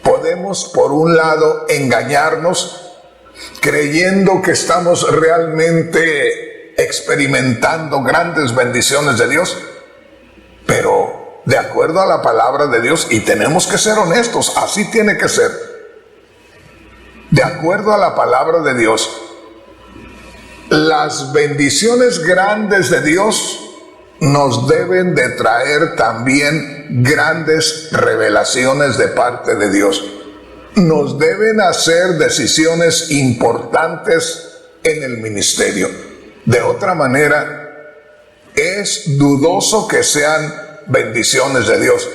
Podemos, por un lado, engañarnos creyendo que estamos realmente experimentando grandes bendiciones de Dios, pero de acuerdo a la palabra de Dios, y tenemos que ser honestos, así tiene que ser. De acuerdo a la palabra de Dios, las bendiciones grandes de Dios nos deben de traer también grandes revelaciones de parte de Dios. Nos deben hacer decisiones importantes en el ministerio. De otra manera, es dudoso que sean bendiciones de Dios.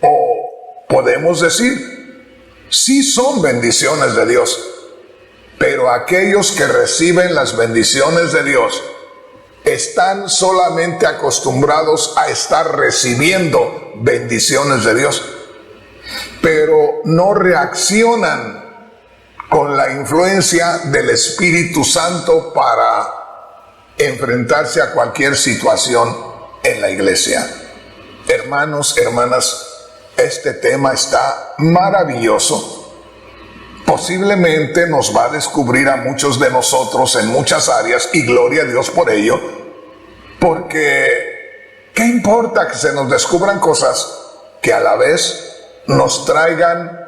O podemos decir, sí son bendiciones de Dios, pero aquellos que reciben las bendiciones de Dios están solamente acostumbrados a estar recibiendo bendiciones de Dios, pero no reaccionan con la influencia del Espíritu Santo para enfrentarse a cualquier situación en la iglesia. Hermanos, hermanas, este tema está maravilloso. Posiblemente nos va a descubrir a muchos de nosotros en muchas áreas, y gloria a Dios por ello, porque ¿qué importa que se nos descubran cosas que a la vez nos traigan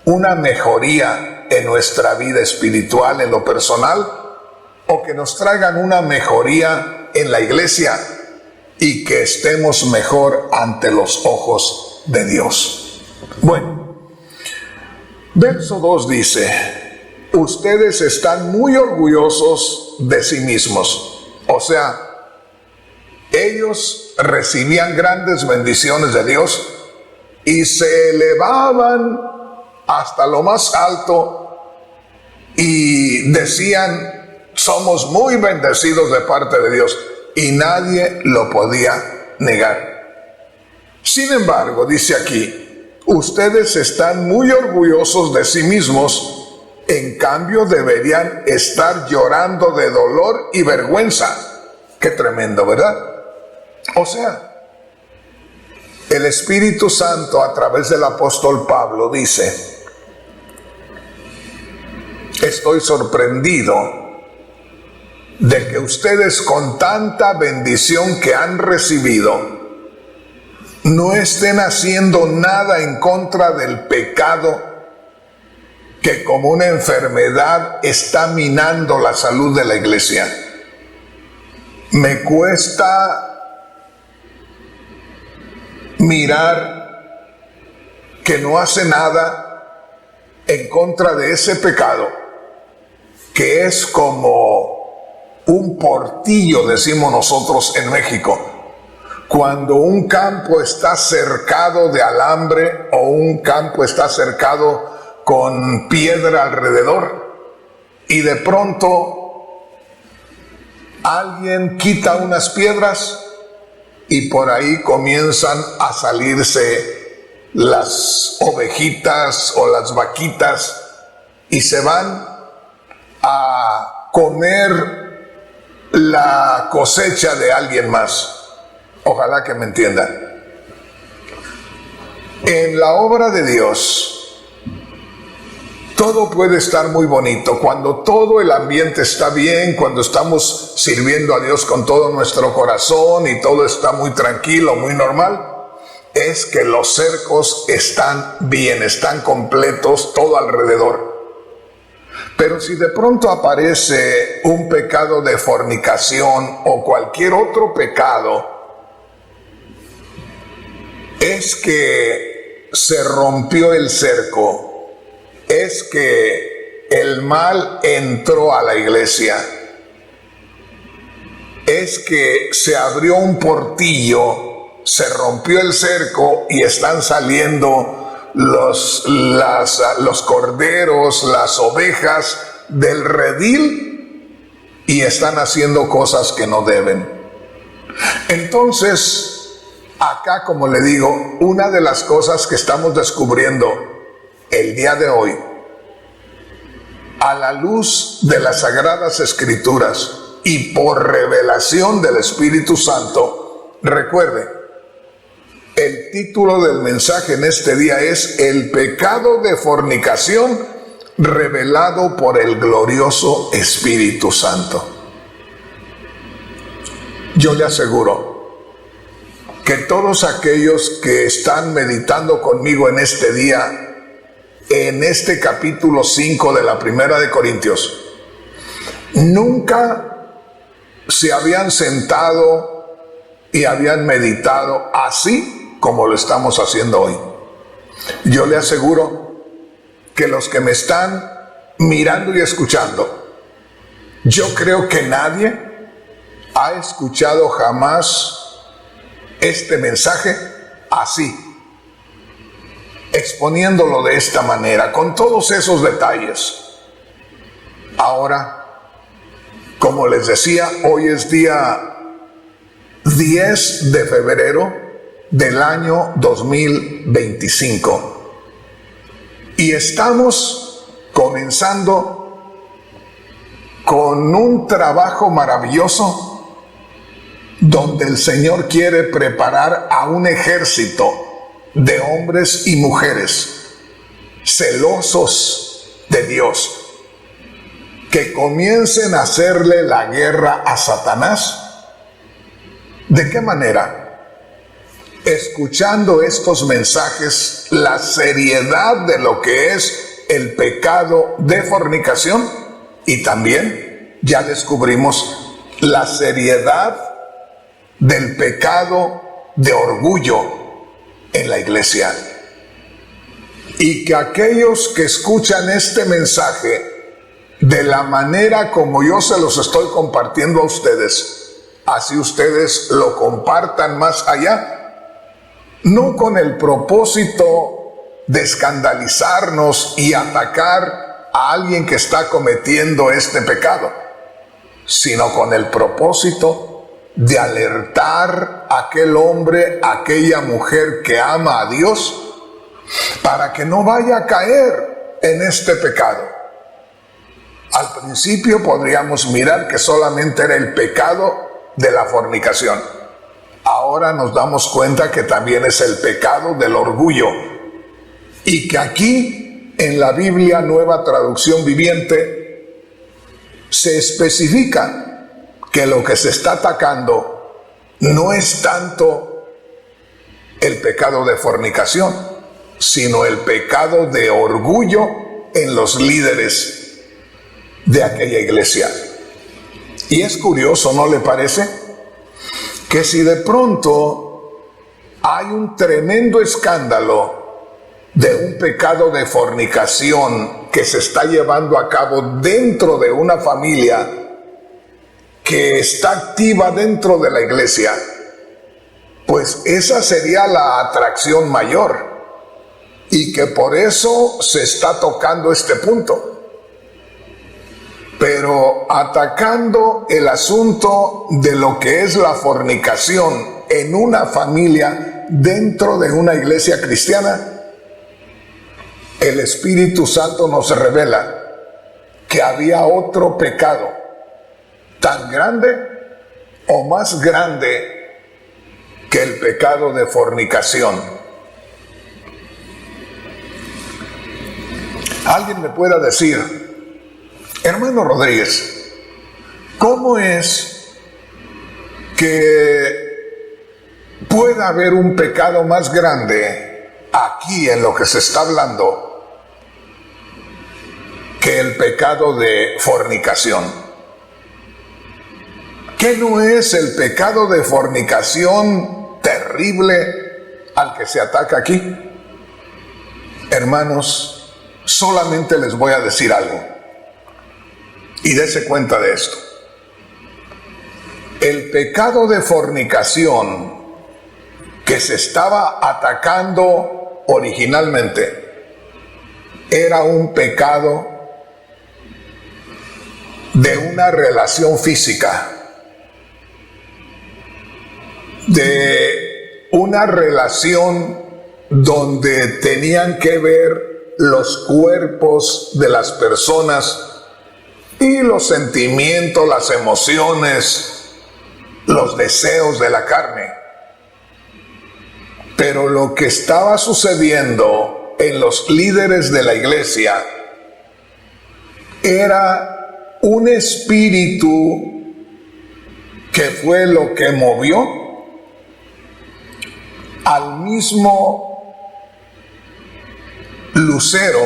una mejoría en nuestra vida espiritual, en lo personal, o que nos traigan una mejoría en la iglesia y que estemos mejor ante los ojos de Dios? Bueno, verso 2 dice, ustedes están muy orgullosos de sí mismos. O sea, ellos recibían grandes bendiciones de Dios y se elevaban hasta lo más alto y decían, somos muy bendecidos de parte de Dios, y nadie lo podía negar. Sin embargo, dice aquí, ustedes están muy orgullosos de sí mismos, en cambio deberían estar llorando de dolor y vergüenza. Qué tremendo, ¿verdad? O sea, el Espíritu Santo a través del apóstol Pablo dice, estoy sorprendido de que ustedes, con tanta bendición que han recibido, no estén haciendo nada en contra del pecado que como una enfermedad está minando la salud de la iglesia. Me cuesta mirar que no hace nada en contra de ese pecado, que es como un portillo, decimos nosotros en México. Cuando un campo está cercado de alambre o un campo está cercado con piedra alrededor, y de pronto alguien quita unas piedras y por ahí comienzan a salirse las ovejitas o las vaquitas y se van a comer la cosecha de alguien más. Ojalá que me entiendan. En la obra de Dios, todo puede estar muy bonito. Cuando todo el ambiente está bien, cuando estamos sirviendo a Dios con todo nuestro corazón y todo está muy tranquilo, muy normal, es que los cercos están bien, están completos todo alrededor. Pero si de pronto aparece un pecado de fornicación o cualquier otro pecado, es que se rompió el cerco, es que el mal entró a la iglesia, es que se abrió un portillo, se rompió el cerco y están saliendo los corderos, las ovejas del redil y están haciendo cosas que no deben. Entonces, acá, como le digo, una de las cosas que estamos descubriendo el día de hoy, a la luz de las Sagradas Escrituras y por revelación del Espíritu Santo, Recuerde, el título del mensaje en este día es El pecado de fornicación revelado por el glorioso Espíritu Santo. Yo le aseguro que todos aquellos que están meditando conmigo en este día, en este capítulo 5 de la Primera de Corintios, nunca se habían sentado y habían meditado así como lo estamos haciendo hoy. Yo le aseguro que los que me están mirando y escuchando, yo creo que nadie ha escuchado jamás este mensaje así, exponiéndolo de esta manera, con todos esos detalles. Ahora, como les decía, hoy es día 10 de febrero del año 2025 y estamos comenzando con un trabajo maravilloso donde el Señor quiere preparar a un ejército de hombres y mujeres celosos de Dios, que comiencen a hacerle la guerra a Satanás. ¿De qué manera? Escuchando estos mensajes, la seriedad de lo que es el pecado de fornicación, y también ya descubrimos la seriedad del pecado de orgullo en la iglesia. Y que aquellos que escuchan este mensaje de la manera como yo se los estoy compartiendo a ustedes, así ustedes lo compartan más allá, no con el propósito de escandalizarnos y atacar a alguien que está cometiendo este pecado, sino con el propósito de alertar a aquel hombre, a aquella mujer que ama a Dios, para que no vaya a caer en este pecado. Al principio podríamos mirar que solamente era el pecado de la fornicación. Ahora nos damos cuenta que también es el pecado del orgullo, y que aquí en la Biblia Nueva Traducción Viviente se especifica que lo que se está atacando no es tanto el pecado de fornicación, sino el pecado de orgullo en los líderes de aquella iglesia. Y es curioso, ¿no le parece? Que si de pronto hay un tremendo escándalo de un pecado de fornicación que se está llevando a cabo dentro de una familia que está activa dentro de la iglesia, pues esa sería la atracción mayor, y que por eso se está tocando este punto. Pero atacando el asunto de lo que es la fornicación en una familia dentro de una iglesia cristiana, el Espíritu Santo nos revela que había otro pecado tan grande o más grande que el pecado de fornicación. Alguien me pueda decir: hermano Rodríguez, ¿cómo es que pueda haber un pecado más grande aquí en lo que se está hablando que el pecado de fornicación? ¿Qué no es el pecado de fornicación terrible al que se ataca aquí? Hermanos, solamente les voy a decir algo, y dése cuenta de esto. El pecado de fornicación que se estaba atacando originalmente era un pecado de una relación física, de una relación donde tenían que ver los cuerpos de las personas y los sentimientos, las emociones, los deseos de la carne. Pero lo que estaba sucediendo en los líderes de la iglesia era un espíritu que fue lo que movió al mismo lucero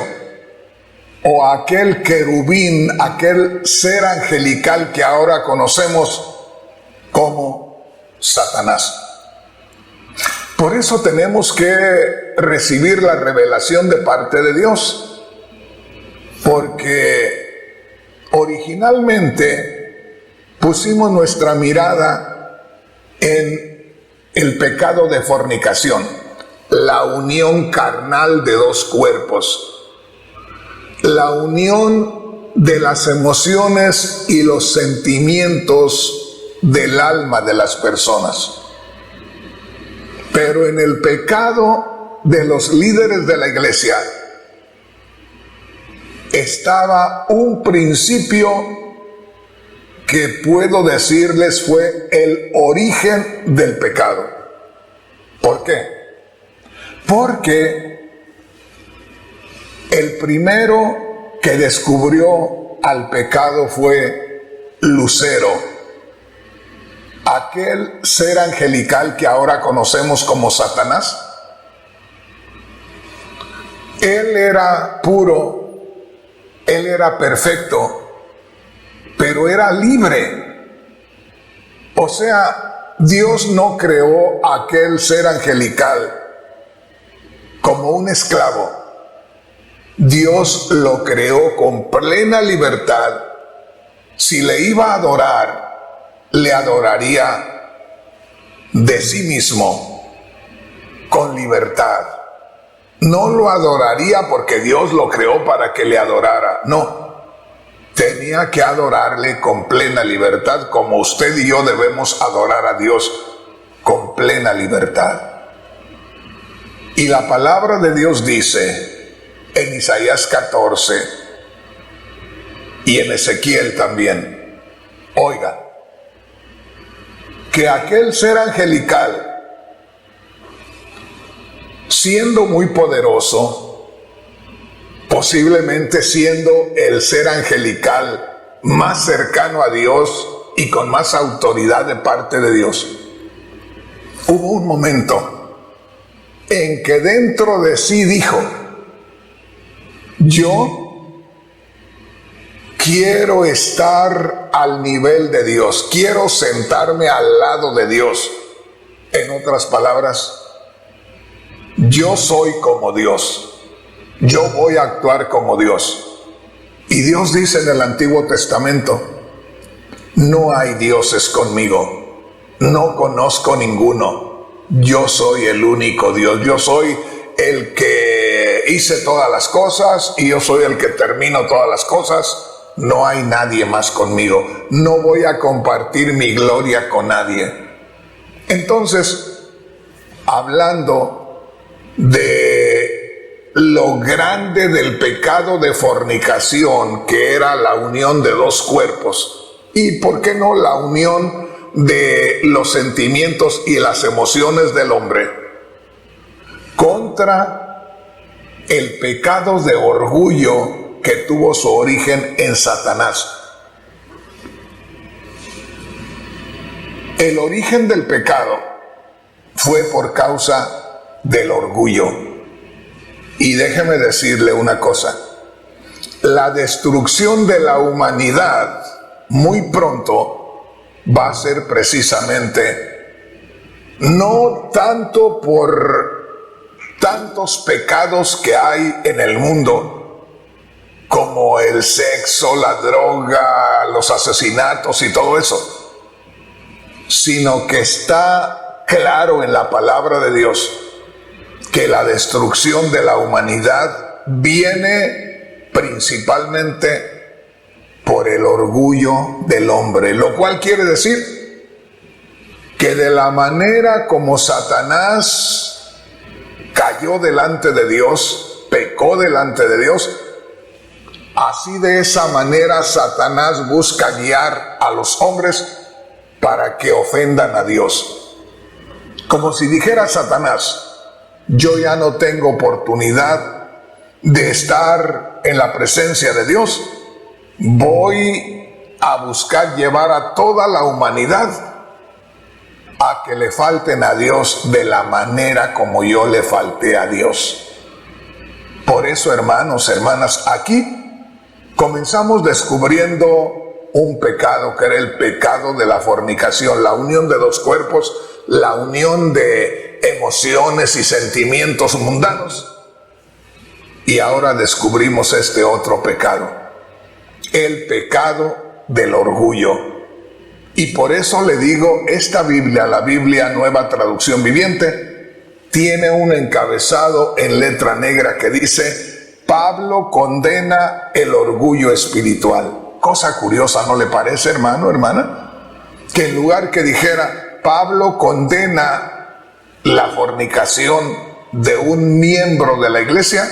o aquel querubín, aquel ser angelical que ahora conocemos como Satanás. Por eso tenemos que recibir la revelación de parte de Dios, porque originalmente pusimos nuestra mirada en el pecado de fornicación, la unión carnal de dos cuerpos, la unión de las emociones y los sentimientos del alma de las personas. Pero en el pecado de los líderes de la iglesia estaba un principio que puedo decirles fue el origen del pecado. ¿Por qué? Porque el primero que descubrió al pecado fue Lucero, aquel ser angelical que ahora conocemos como Satanás. Él era puro, él era perfecto, pero era libre. O sea, Dios no creó a aquel ser angelical como un esclavo. Dios lo creó con plena libertad. Si le iba a adorar, le adoraría de sí mismo, con libertad. No lo adoraría porque Dios lo creó para que le adorara. No, tenía que adorarle con plena libertad, como usted y yo debemos adorar a Dios con plena libertad. Y la palabra de Dios dice en Isaías 14 y en Ezequiel también, oiga, que aquel ser angelical, siendo muy poderoso, posiblemente siendo el ser angelical más cercano a Dios y con más autoridad de parte de Dios, hubo un momento en que dentro de sí dijo: yo quiero estar al nivel de Dios, quiero sentarme al lado de Dios. En otras palabras, yo soy como Dios, yo voy a actuar como Dios. Y Dios dice en el Antiguo Testamento: no hay dioses conmigo, no conozco ninguno, yo soy el único Dios, yo soy el que hice todas las cosas y yo soy el que termino todas las cosas. No hay nadie más conmigo. No voy a compartir mi gloria con nadie. Entonces, hablando de lo grande del pecado de fornicación, que era la unión de dos cuerpos, y por qué no la unión de los sentimientos y las emociones del hombre, contra el pecado de orgullo que tuvo su origen en Satanás. El origen del pecado fue por causa del orgullo. Y déjeme decirle una cosa: la destrucción de la humanidad muy pronto va a ser precisamente no tanto por tantos pecados que hay en el mundo, como el sexo, la droga, los asesinatos y todo eso, sino que está claro en la palabra de Dios que la destrucción de la humanidad viene principalmente por el orgullo del hombre, lo cual quiere decir que de la manera como Satanás cayó delante de Dios, pecó delante de Dios, así de esa manera Satanás busca guiar a los hombres para que ofendan a Dios. Como si dijera Satanás: yo ya no tengo oportunidad de estar en la presencia de Dios, voy a buscar llevar a toda la humanidad a que le falten a Dios de la manera como yo le falté a Dios. Por eso, hermanos, hermanas, aquí comenzamos descubriendo un pecado que era el pecado de la fornicación, la unión de dos cuerpos, la unión de emociones y sentimientos mundanos. Y ahora descubrimos este otro pecado, el pecado del orgullo. Y por eso le digo, esta Biblia, la Biblia Nueva Traducción Viviente, tiene un encabezado en letra negra que dice: Pablo condena el orgullo espiritual. Cosa curiosa, ¿no le parece, hermano, hermana? Que en lugar que dijera Pablo condena la fornicación de un miembro de la iglesia,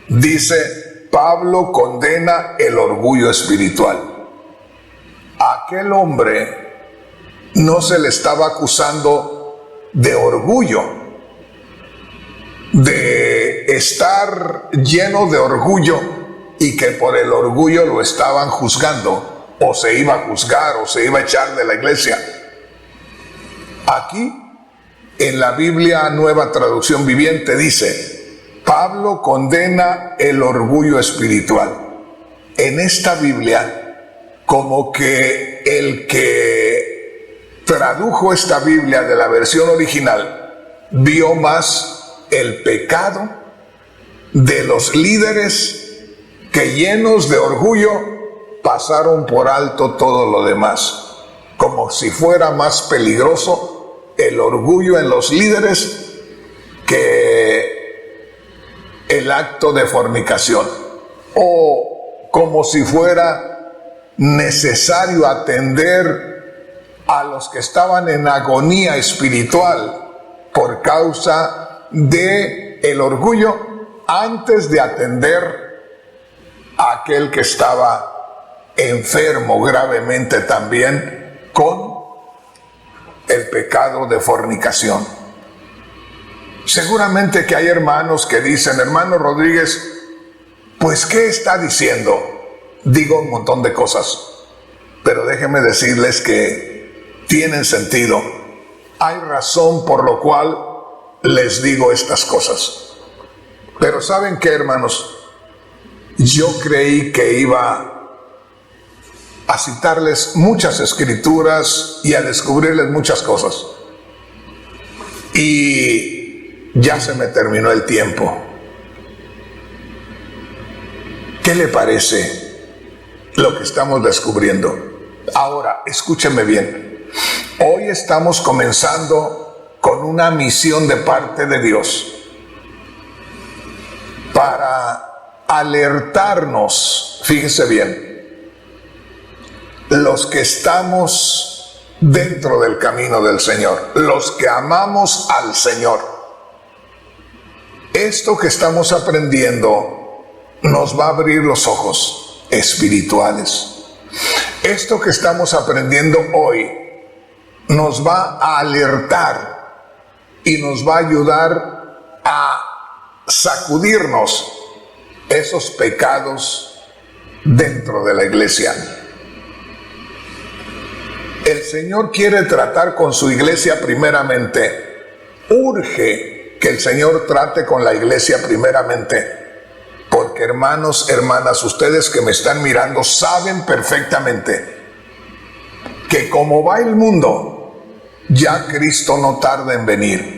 dice Pablo condena el orgullo espiritual. A aquel hombre no se le estaba acusando de orgullo, de estar lleno de orgullo y que por el orgullo lo estaban juzgando, o se iba a juzgar, o se iba a echar de la iglesia. Aquí, en la Biblia Nueva Traducción Viviente, dice: Pablo condena el orgullo espiritual. En esta Biblia, como que el que tradujo esta Biblia de la versión original vio más el pecado de los líderes que, llenos de orgullo, pasaron por alto todo lo demás, como si fuera más peligroso el orgullo en los líderes que el acto de fornicación, o como si fuera necesario atender a los que estaban en agonía espiritual por causa de el orgullo antes de atender a aquel que estaba enfermo gravemente también con el pecado de fornicación. Seguramente que hay hermanos que dicen: hermano Rodríguez, pues ¿qué está diciendo? Digo un montón de cosas, pero déjenme decirles que tienen sentido. Hay razón por lo cual les digo estas cosas. Pero ¿saben qué, hermanos? Yo creí que iba a citarles muchas escrituras y a descubrirles muchas cosas. Y ya se me terminó el tiempo. ¿Qué le parece lo que estamos descubriendo? Ahora, escúcheme bien. Hoy estamos comenzando con una misión de parte de Dios para alertarnos, fíjense bien, los que estamos dentro del camino del Señor, los que amamos al Señor. Esto que estamos aprendiendo nos va a abrir los ojos espirituales. Esto que estamos aprendiendo hoy nos va a alertar y nos va a ayudar a sacudirnos esos pecados dentro de la iglesia. El Señor quiere tratar con su iglesia primeramente. Urge que el Señor trate con la iglesia primeramente, porque hermanos, hermanas, ustedes que me están mirando saben perfectamente que como va el mundo, ya Cristo no tarda en venir.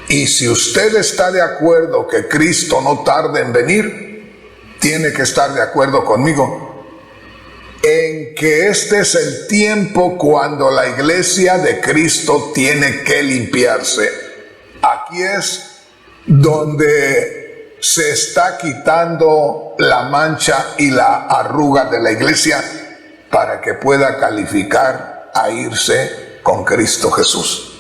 Y si usted está de acuerdo que Cristo no tarda en venir, tiene que estar de acuerdo conmigo en que este es el tiempo cuando la iglesia de Cristo tiene que limpiarse. Aquí es donde se está quitando la mancha y la arruga de la iglesia para que pueda calificar a irse con Cristo Jesús.